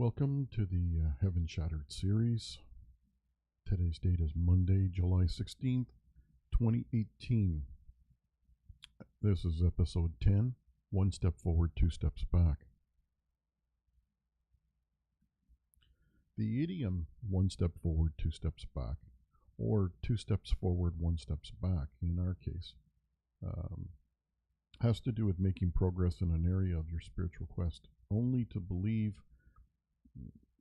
Welcome to the Heaven Shattered series. Today's date is Monday, July 16th, 2018. This is episode 10, One Step Forward, Two Steps Back. The idiom, one step forward, two steps back, or two steps forward, one steps back, in our case, has to do with making progress in an area of your spiritual quest, only to believe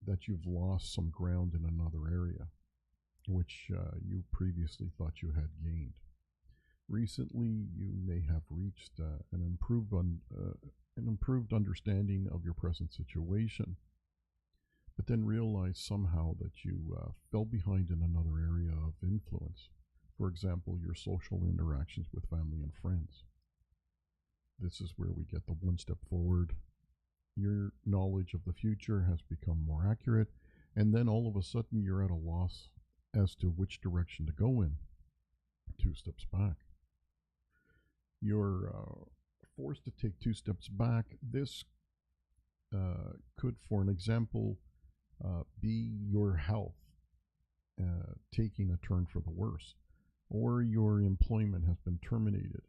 that you've lost some ground in another area, which you previously thought you had gained. Recently, you may have reached an improved understanding of your present situation, but then realized somehow that you fell behind in another area of influence. For example, your social interactions with family and friends. This is where we get the one step forward. Your knowledge of the future has become more accurate, and then all of a sudden you're at a loss as to which direction to go in. Two steps back. You're forced to take two steps back. This could, for an example, be your health taking a turn for the worse, or your employment has been terminated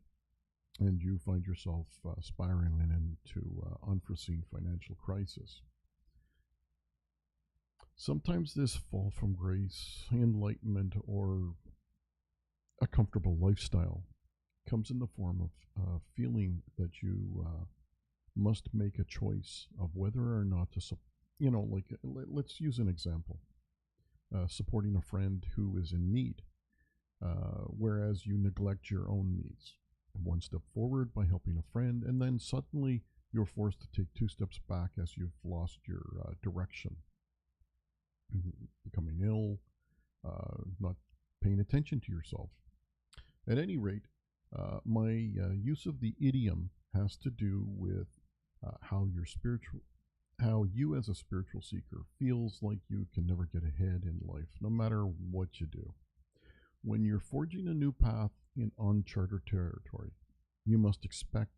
and you find yourself spiraling into unforeseen financial crisis. Sometimes this fall from grace, enlightenment, or a comfortable lifestyle comes in the form of feeling that you must make a choice of whether or not to, let's use an example. Supporting a friend who is in need, whereas you neglect your own needs. One step forward by helping a friend, and then suddenly you're forced to take two steps back as you've lost your direction. Becoming ill, not paying attention to yourself. At any rate, my use of the idiom has to do with how you as a spiritual seeker feels like you can never get ahead in life, no matter what you do. When you're forging a new path in uncharted territory, you must expect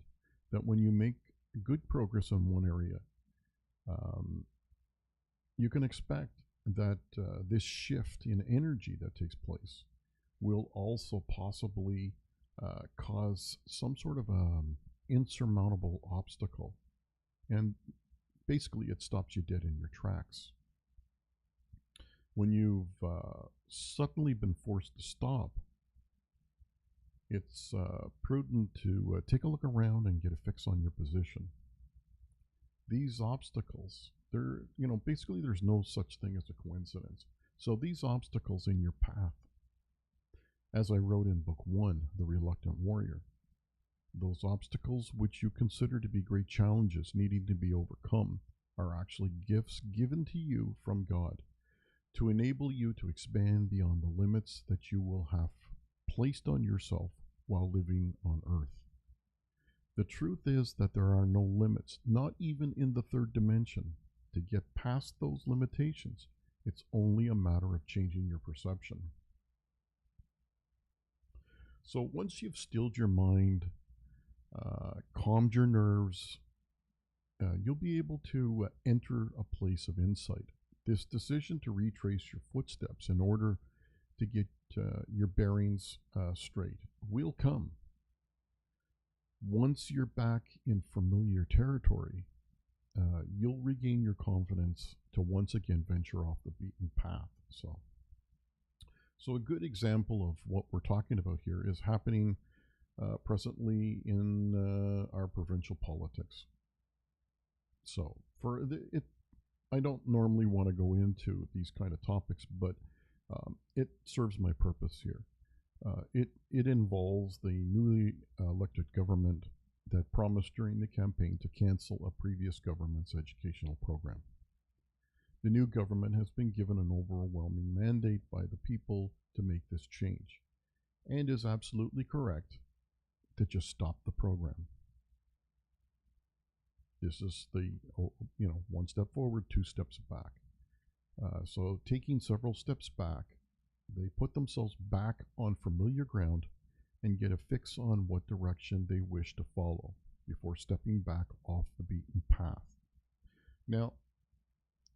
that when you make good progress in one area, you can expect that this shift in energy that takes place will also possibly cause some sort of insurmountable obstacle. And basically, it stops you dead in your tracks. When you've suddenly been forced to stop, it's prudent to take a look around and get a fix on your position. These obstacles, basically there's no such thing as a coincidence. So these obstacles in your path, as I wrote in book 1, The Reluctant Warrior, those obstacles which you consider to be great challenges needing to be overcome are actually gifts given to you from God to enable you to expand beyond the limits that you will have placed on yourself while living on earth. The truth is that there are no limits, not even in the third dimension. To get past those limitations, it's only a matter of changing your perception. So once you've stilled your mind, calmed your nerves, you'll be able to enter a place of insight. This decision to retrace your footsteps in order to get your bearings straight will come. Once you're back in familiar territory, you'll regain your confidence to once again venture off the beaten path. So a good example of what we're talking about here is happening presently in our provincial politics. So I don't normally want to go into these kind of topics, but it serves my purpose here. It involves the newly elected government that promised during the campaign to cancel a previous government's educational program. The new government has been given an overwhelming mandate by the people to make this change, and is absolutely correct to just stop the program. This is the, one step forward, two steps back. So taking several steps back, they put themselves back on familiar ground and get a fix on what direction they wish to follow before stepping back off the beaten path. Now,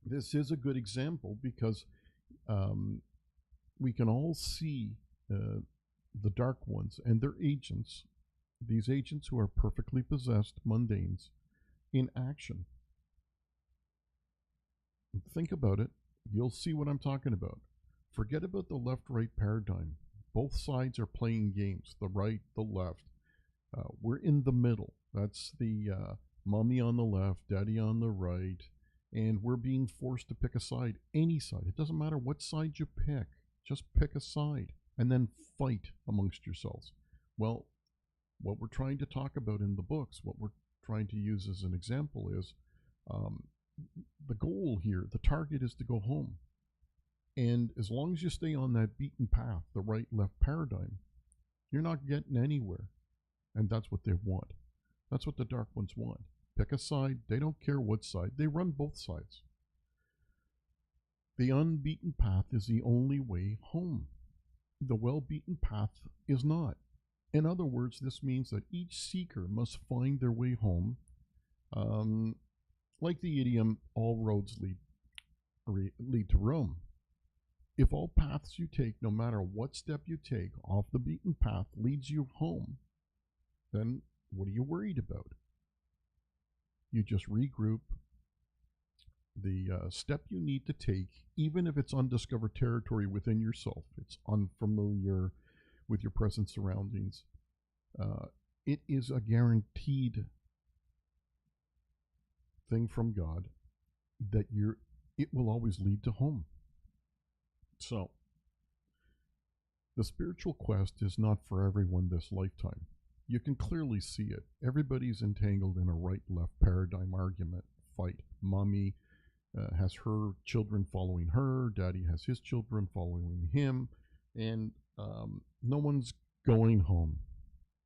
This is a good example because um, we can all see uh, the dark ones and their agents, these agents who are perfectly possessed mundanes, in action. Think about it. You'll see what I'm talking about. Forget about the left right paradigm. Both sides are playing games, the right, the left. We're in the middle. That's the mommy on the left, daddy on the right, and we're being forced to pick a side, any side. It doesn't matter what side you pick, just pick a side and then fight amongst yourselves. Well, what we're trying to talk about in the books, what we're trying to use as an example is um, the goal here, the target is to go home. And as long as you stay on that beaten path, the right left paradigm, you're not getting anywhere. And that's what they want. That's what the dark ones want. Pick a side. They don't care what side. They run both sides. The unbeaten path is the only way home. The well-beaten path is not. In other words, this means that each seeker must find their way home. Like the idiom, all roads lead to Rome. If all paths you take, no matter what step you take off the beaten path, leads you home, then what are you worried about? You just regroup. The step you need to take, even if it's undiscovered territory within yourself, it's unfamiliar with your present surroundings, it is a guaranteed thing from God that it will always lead to home. So, the spiritual quest is not for everyone this lifetime. You can clearly see it. Everybody's entangled in a right-left paradigm argument fight. Mommy has her children following her, daddy has his children following him, and no one's going home.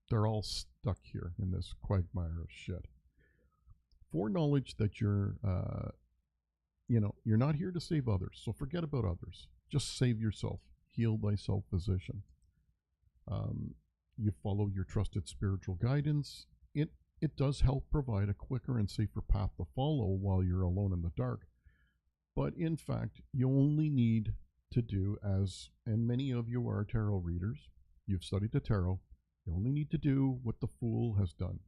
They're all stuck here in this quagmire of shit. Foreknowledge that you're not here to save others, so forget about others. Just save yourself. Heal thyself, physician. You follow your trusted spiritual guidance. It does help provide a quicker and safer path to follow while you're alone in the dark. But in fact, you only need to do as, and many of you are tarot readers, you've studied the tarot, you only need to do what the Fool has done,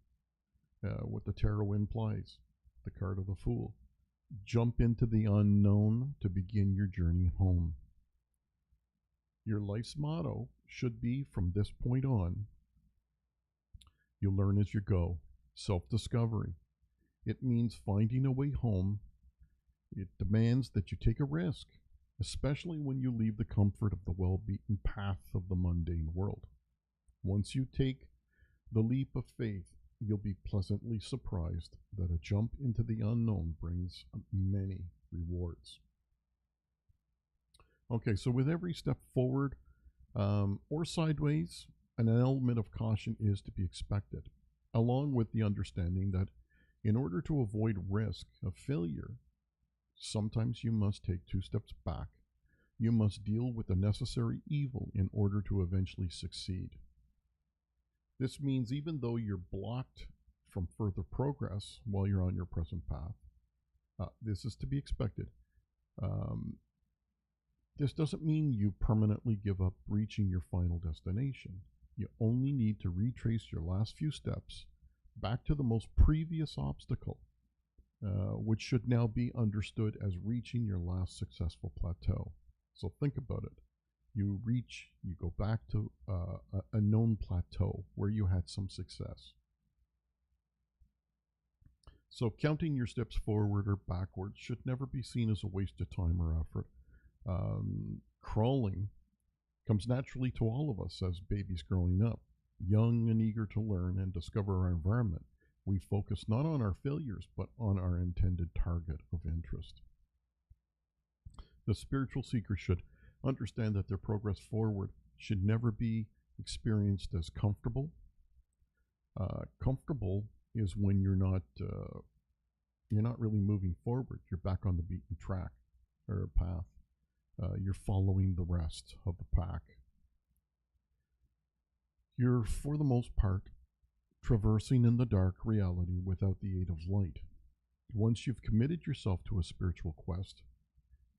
what the tarot implies, the card of the Fool. Jump into the unknown to begin your journey home. Your life's motto should be, from this point on, you learn as you go. Self-discovery. It means finding a way home. It demands that you take a risk, especially when you leave the comfort of the well-beaten path of the mundane world. Once you take the leap of faith, you'll be pleasantly surprised that a jump into the unknown brings many rewards. Okay, so with every step forward or sideways, an element of caution is to be expected, along with the understanding that in order to avoid risk of failure, sometimes you must take 2 steps back. You must deal with the necessary evil in order to eventually succeed. This means even though you're blocked from further progress while you're on your present path, this is to be expected. This doesn't mean you permanently give up reaching your final destination. You only need to retrace your last few steps back to the most previous obstacle, which should now be understood as reaching your last successful plateau. So think about it. You go back to a known plateau where you had some success. So counting your steps forward or backwards should never be seen as a waste of time or effort. Crawling comes naturally to all of us as babies growing up, young and eager to learn and discover our environment. We focus not on our failures, but on our intended target of interest. The spiritual seeker should understand that their progress forward should never be experienced as comfortable. Comfortable is when you're not really moving forward. You're back on the beaten track or path. You're following the rest of the pack. You're, for the most part, traversing in the dark reality without the aid of light. Once you've committed yourself to a spiritual quest,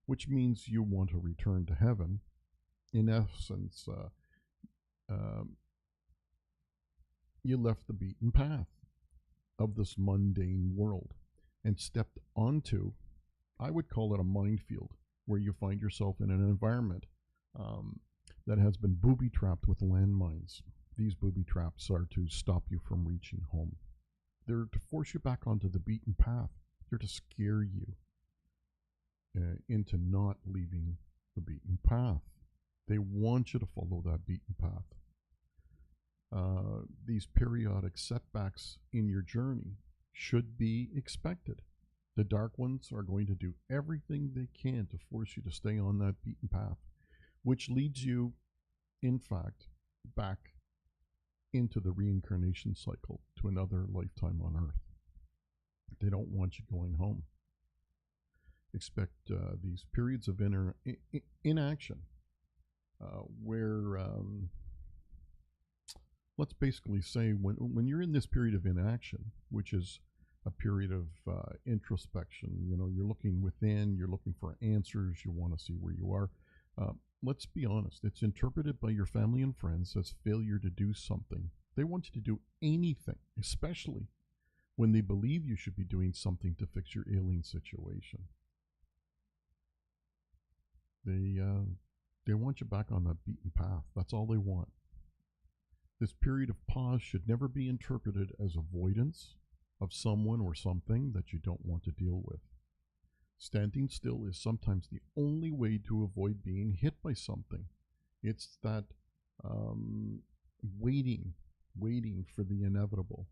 which means you want to return to heaven. In essence, um, you left the beaten path of this mundane world and stepped onto, I would call it a minefield, where you find yourself in an environment um, that has been booby trapped with landmines. These booby traps are to stop you from reaching home. They're to force you back onto the beaten path. They're to scare you into not leaving the beaten path. They want you to follow that beaten path. These periodic setbacks in your journey should be expected. The dark ones are going to do everything they can to force you to stay on that beaten path, which leads you, in fact, back into the reincarnation cycle to another lifetime on Earth. They don't want you going home. Expect these periods of inaction where let's basically say when you're in this period of inaction, which is a period of introspection, you're looking within, you're looking for answers, you want to see where you are. Let's be honest, it's interpreted by your family and friends as failure to do something. They want you to do anything, especially when they believe you should be doing something to fix your ailing situation. They want you back on that beaten path. That's all they want. This period of pause should never be interpreted as avoidance of someone or something that you don't want to deal with. Standing still is sometimes the only way to avoid being hit by something. It's that waiting for the inevitable.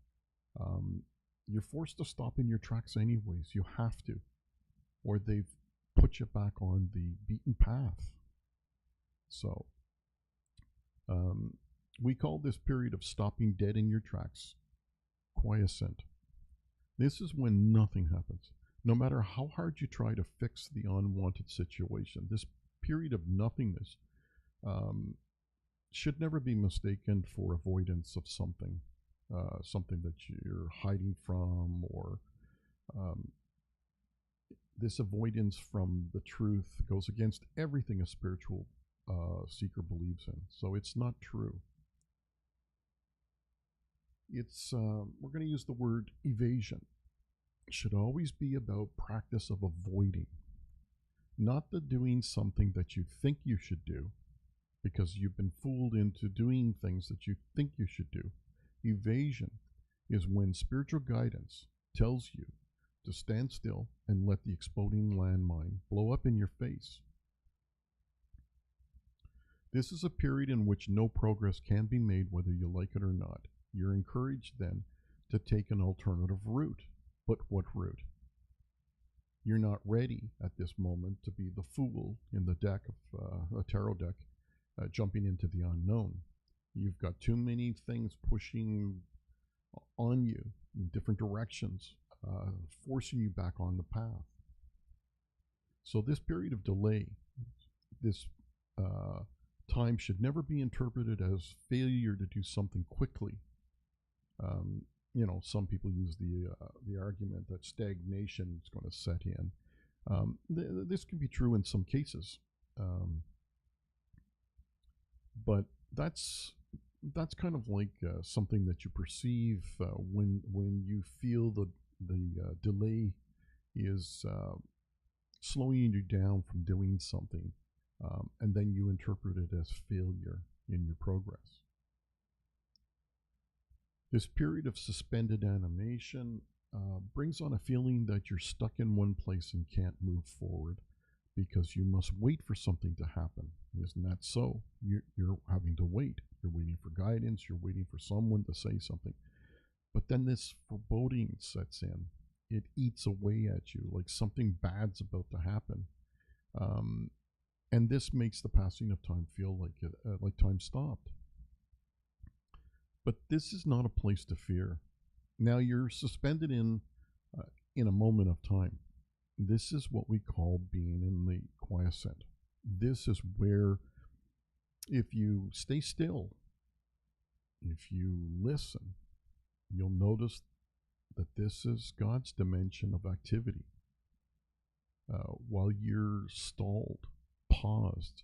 You're forced to stop in your tracks anyways. You have to, or they've put you back on the beaten path. So, we call this period of stopping dead in your tracks quiescent. This is when nothing happens. No matter how hard you try to fix the unwanted situation, this period of nothingness should never be mistaken for avoidance of something, something that you're hiding from, or this avoidance from the truth goes against everything a spiritual seeker believes in. So it's not true. It's we're going to use the word evasion. It should always be about practice of avoiding, not the doing something that you think you should do because you've been fooled into doing things that you think you should do. Evasion is when spiritual guidance tells you to stand still and let the exploding landmine blow up in your face. This is a period in which no progress can be made whether you like it or not. You're encouraged then to take an alternative route. But what route? You're not ready at this moment to be the fool in the deck of a tarot deck, jumping into the unknown. You've got too many things pushing on you in different directions, forcing you back on the path. So this period of delay, this time should never be interpreted as failure to do something quickly. Some people use the argument that stagnation is going to set in. This can be true in some cases, but that's kind of like something that you perceive when you feel the delay is slowing you down from doing something, and then you interpret it as failure in your progress. This period of suspended animation brings on a feeling that you're stuck in one place and can't move forward because you must wait for something to happen. Isn't that so? You're having to wait. You're waiting for guidance. You're waiting for someone to say something. But then this foreboding sets in. It eats away at you like something bad's about to happen. And this makes the passing of time feel like time stopped. But this is not a place to fear. Now you're suspended in a moment of time. This is what we call being in the quiescent. This is where, if you stay still, if you listen, you'll notice that this is God's dimension of activity. while you're stalled, paused,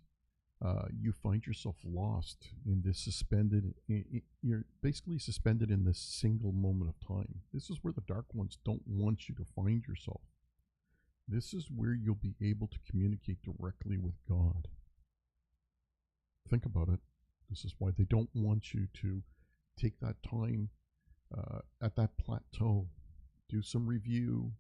you find yourself lost in this you're basically suspended in this single moment of time. This is where the dark ones don't want you to find yourself. This is where you'll be able to communicate directly with God. Think about it. This is why they don't want you to take that time at that plateau, do some review.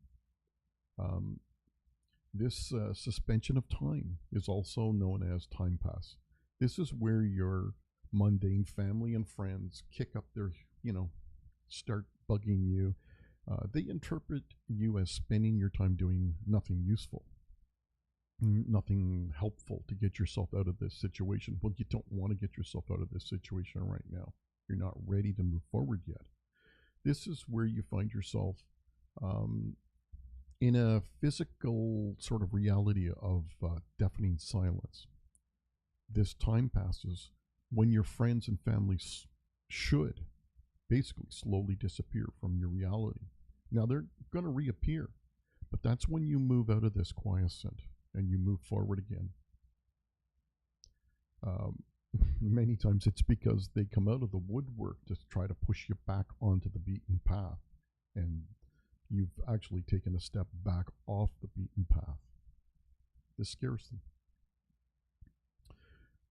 This suspension of time is also known as time pass. This is where your mundane family and friends kick up their, start bugging you. They interpret you as spending your time doing nothing useful, nothing helpful to get yourself out of this situation. Well, you don't want to get yourself out of this situation right now. You're not ready to move forward yet. This is where you find yourself in a physical sort of reality of deafening silence. This time passes when your friends and families should basically slowly disappear from your reality. Now they're going to reappear, but that's when you move out of this quiescent and you move forward again. Many times it's because they come out of the woodwork to try to push you back onto the beaten path, and you've actually taken a step back off the beaten path. This scares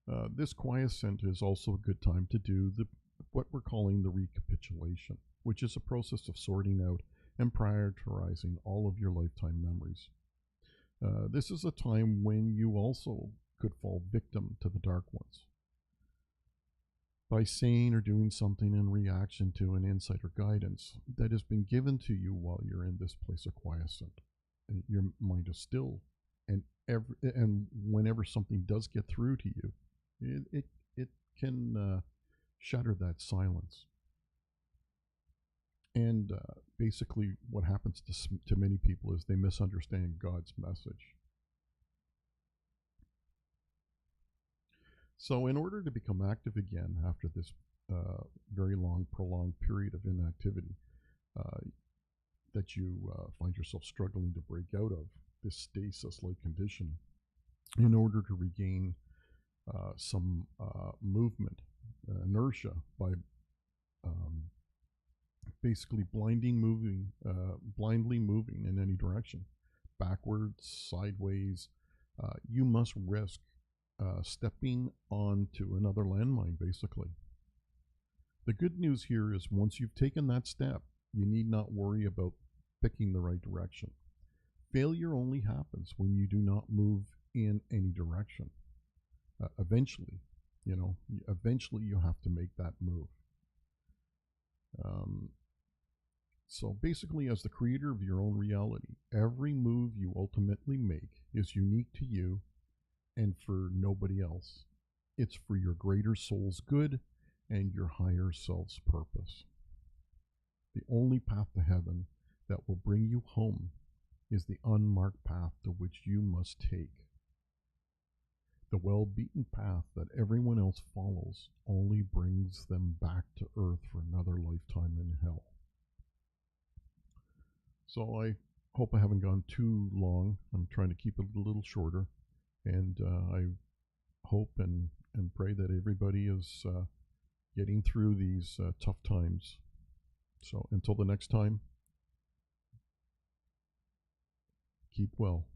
them. This quiescent is also a good time to do what we're calling the recapitulation, which is a process of sorting out and prioritizing all of your lifetime memories. This is a time when you also could fall victim to the dark ones. By saying or doing something in reaction to an insight or guidance that has been given to you while you're in this place of quiescent, and your mind is still, and whenever something does get through to you, it can shatter that silence. And basically, what happens to many people is they misunderstand God's message. So in order to become active again after this very long, prolonged period of inactivity that you find yourself struggling to break out of, this stasis-like condition, in order to regain some movement, inertia, by basically blindly moving in any direction, backwards, sideways, you must risk stepping onto another landmine, basically. The good news here is once you've taken that step, you need not worry about picking the right direction. Failure only happens when you do not move in any direction. Eventually you have to make that move. So basically, as the creator of your own reality, every move you ultimately make is unique to you and for nobody else. It's for your greater soul's good and your higher self's purpose. The only path to heaven that will bring you home is the unmarked path to which you must take. The well-beaten path that everyone else follows only brings them back to earth for another lifetime in hell. So I hope I haven't gone too long. I'm trying to keep it a little shorter. And I hope and pray that everybody is getting through these tough times. So until the next time, keep well.